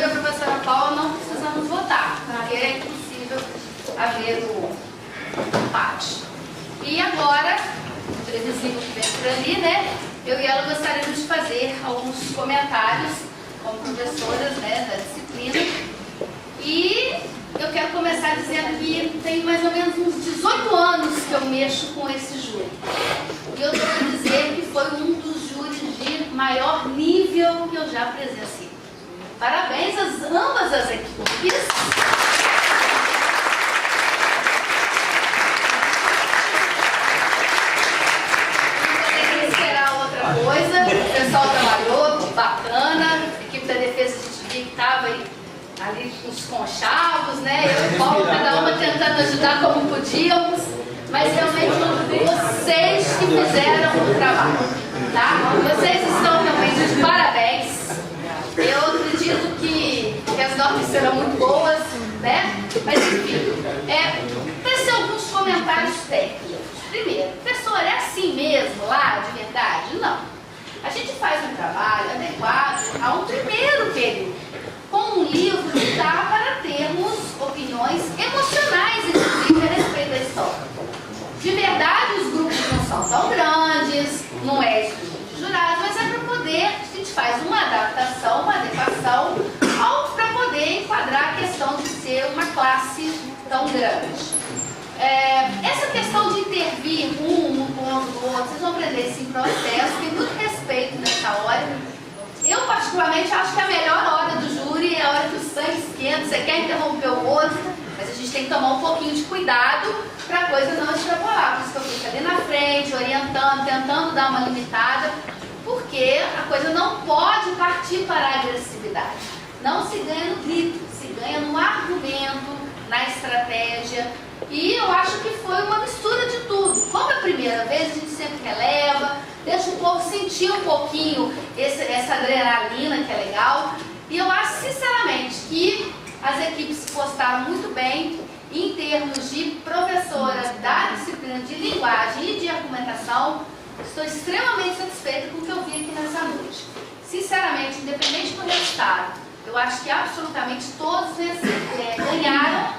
previsível que vem por ali, né? Eu e ela gostaríamos de fazer alguns comentários como professoras, né, da disciplina. E eu quero começar dizendo que tem mais ou menos uns 18 anos que eu mexo com esse júri. E eu devo dizer que foi um dos júris de maior nível que eu já presenciei. Parabéns a ambas as equipes. Coisa, o pessoal trabalhou, bacana, a equipe da defesa a gente via que estava ali com os conchavos, né? Eu e o Paulo, cada uma tentando ajudar como podíamos, mas realmente vocês que fizeram o trabalho, tá? Vocês estão realmente de parabéns. Eu acredito que as notas serão muito boas, né? Mas enfim, fazer alguns comentários técnicos. Primeiro, professor, é assim mesmo lá, de verdade? Não. A gente faz um trabalho adequado a um primeiro período, com um livro que dá para termos opiniões emocionais, inclusive, a respeito da história. De verdade, os grupos não são tão grandes, não é estudo de jurado, mas é para poder, a gente faz uma adaptação, uma adequação, para poder enquadrar a questão de ser uma classe tão grande. Essa questão de intervir um no ponto do outro, vocês vão aprender isso em processo, tem muito respeito nessa hora. Eu, particularmente, acho que a melhor hora do júri é a hora que o sangue esquenta, você quer interromper o outro, mas a gente tem que tomar um pouquinho de cuidado para a coisa não extrapolar. Por isso que eu fico ali na frente, orientando, tentando dar uma limitada, porque a coisa não pode partir para a agressividade. Não se ganha no grito, se ganha no argumento, na estratégia. E eu acho que foi uma mistura de tudo. Como é a primeira vez, a gente sempre releva, deixa o povo sentir um pouquinho essa adrenalina que é legal. E eu acho, sinceramente, que as equipes se postaram muito bem em termos de professora da disciplina de linguagem e de argumentação. Estou extremamente satisfeita com o que eu vi aqui nessa noite. Sinceramente, independente do resultado, eu acho que absolutamente todos ganharam.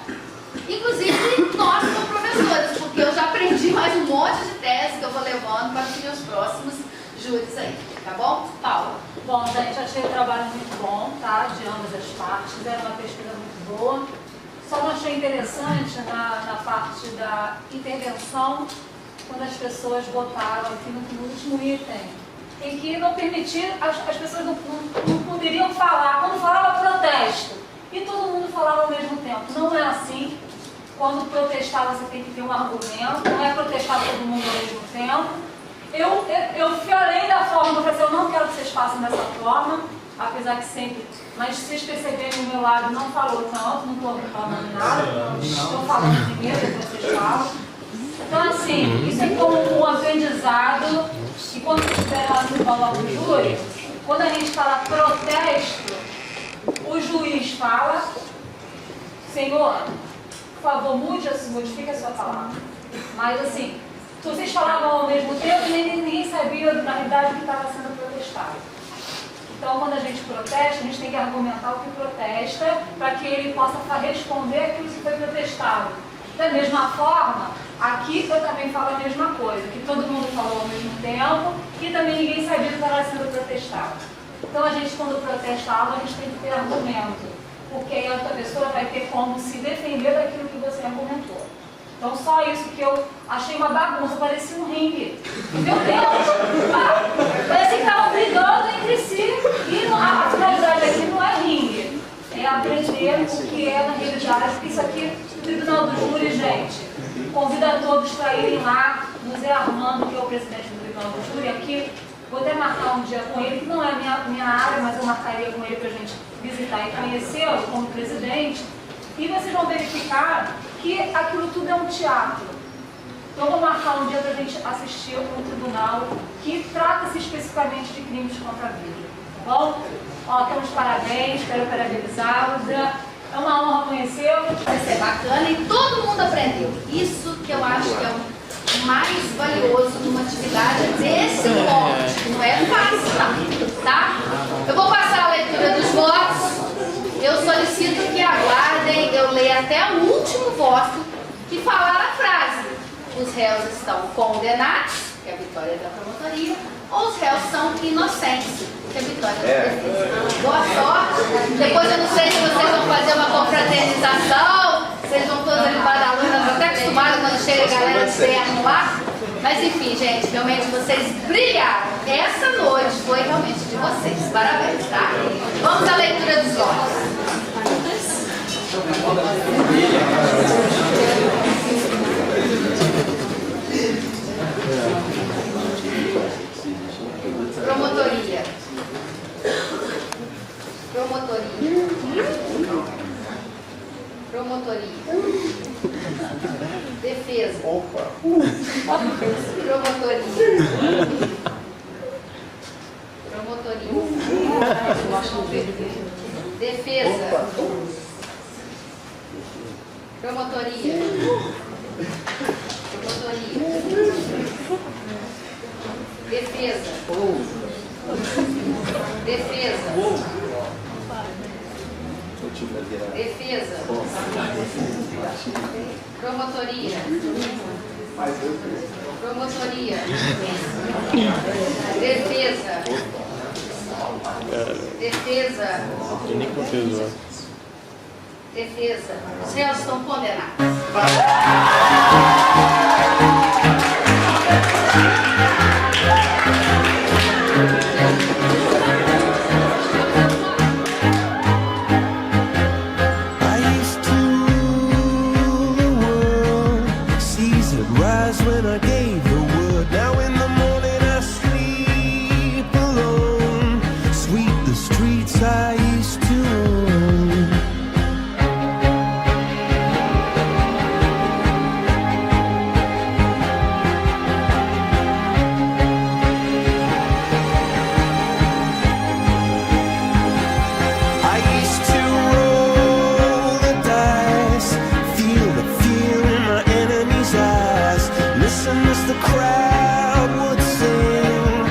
Inclusive nós como professores, porque eu já aprendi mais um monte de teses que eu vou levando para os meus próximos júris aí, tá bom? Paula. Bom, gente, achei o trabalho muito bom, tá? De ambas as partes, fizeram uma pesquisa muito boa. Só não achei interessante na parte da intervenção, quando as pessoas botaram aqui no último item, em que não permitir, as pessoas não poderiam falar, quando falava protesto, e todo mundo falava ao mesmo tempo. Não é assim. Quando protestar, você tem que ter um argumento, não é protestar todo mundo ao mesmo tempo. Eu fui além da forma, eu falei assim, eu não quero que vocês façam dessa forma, apesar que sempre, mas se vocês perceberem o meu lado, não falou tanto, não estou reclamando nada, estou falando primeiro, depois vocês falam. Então, assim, isso é como um aprendizado, e quando vocês estiverem lá no banco do júri, quando a gente fala protesto, o juiz fala, Senhor, por favor, modifique a sua palavra. Mas assim, se vocês falavam ao mesmo tempo, ninguém sabia na realidade o que estava sendo protestado. Então, quando a gente protesta, a gente tem que argumentar o que protesta para que ele possa responder aquilo que foi protestado. Da mesma forma, aqui eu também falo a mesma coisa, que todo mundo falou ao mesmo tempo e também ninguém sabia o que estava sendo protestado. Então, a gente, quando protesta algo, a gente tem que ter argumento, porque aí a outra pessoa vai ter como se defender daquilo que você argumentou. Então, só isso que eu achei uma bagunça, parecia um ringue. Meu Deus! Parecia que estavam brigando entre si. E a finalidade aqui não é ringue, é aprender o que é na realidade, porque isso aqui, o Tribunal do Júri, gente, convida a todos para irem lá, no Zé Armando, que é o presidente do Tribunal do Júri, aqui. Vou até marcar um dia com ele, que não é minha área, mas eu marcaria com ele para a gente visitar e conhecê-lo como presidente. E vocês vão verificar que aquilo tudo é um teatro. Então, vou marcar um dia para a gente assistir um tribunal que trata-se especificamente de crimes contra a vida. Tá bom? Ó, temos parabéns, quero parabenizá-los. É uma honra conhecê-lo. Vai ser bacana e todo mundo aprendeu. Isso que eu acho que é o mais valioso numa atividade desse porte. Não é fácil, não, tá? Eu vou passar a leitura dos votos. Eu solicito que aguardem, eu leio até o último voto, que falar a frase: os réus estão condenados que é a vitória da promotoria, ou os réus são inocentes, que é a vitória da defesa. Boa sorte. Depois eu não sei se vocês vão fazer uma confraternização, vocês vão todos ali badalando, eu tô até acostumada quando chega a galera de terno lá. Mas enfim, gente, realmente vocês brilharam. Essa noite foi realmente de vocês. Parabéns, tá? Vamos à leitura dos olhos. Promotoria. Promotoria. Promotoria. Defesa. Promotoria. Promotoria. Defesa. Promotoria. Promotoria. Defesa. Defesa. Defesa. Promotoria. Promotoria. Defesa. Defesa. Defesa. Os réus estão condenados. When I gave the word, now in the morning I sleep alone. Sweep the streets I used to own. I used to roll the dice, feel the fear in my enemy's eyes. Listen as the crowd would sing.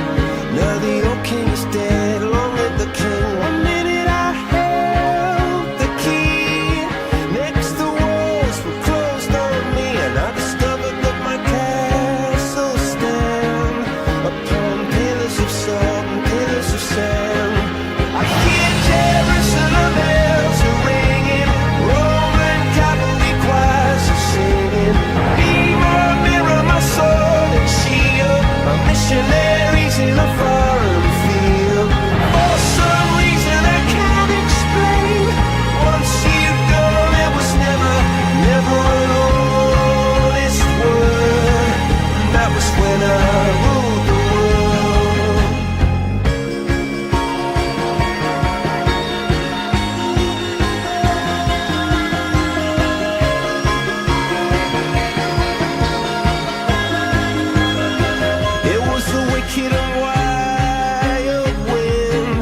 Now the old king is dead, long live the king. 1 minute I held the key. Next the walls were closed on me, and I discovered that my castle stand upon pillars of salt and pillars of sand. I hear Jerusalem bells are ringing, Roman cavalry choirs are singing. Mirror, my sword and shield, my missionaries in a foreign field. For some reason I can't explain, once you've gone there was never an honest word. And that was when I ruled the world. It was the wicked and wild wind,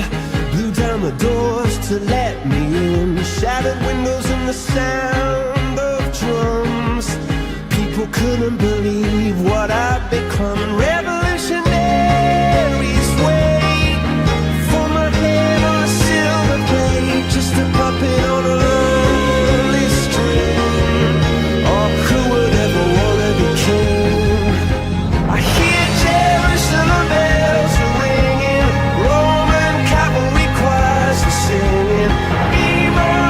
blew down the doors to let me in. Shattered windows and the sound of drums. People couldn't believe what I'd become. And revolutionaries wait for my head on a silver plate, just a puppet on a lonely string. Oh, who would ever wanna be king? I hear Jerusalem bells are ringing, Roman cavalry choirs are singing.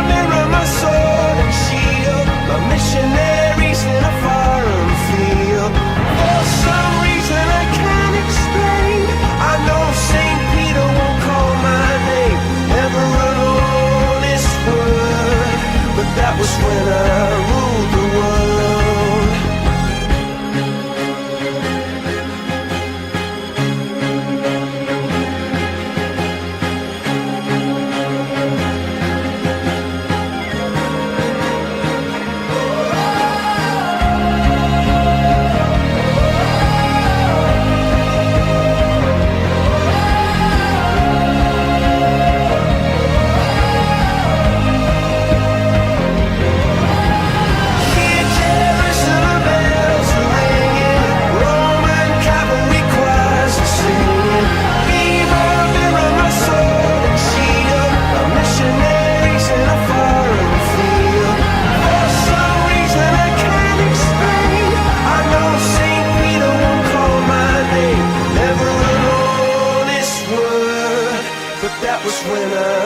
Mirror, my sword and shield, my missionaries in a foreign field. For some reason when I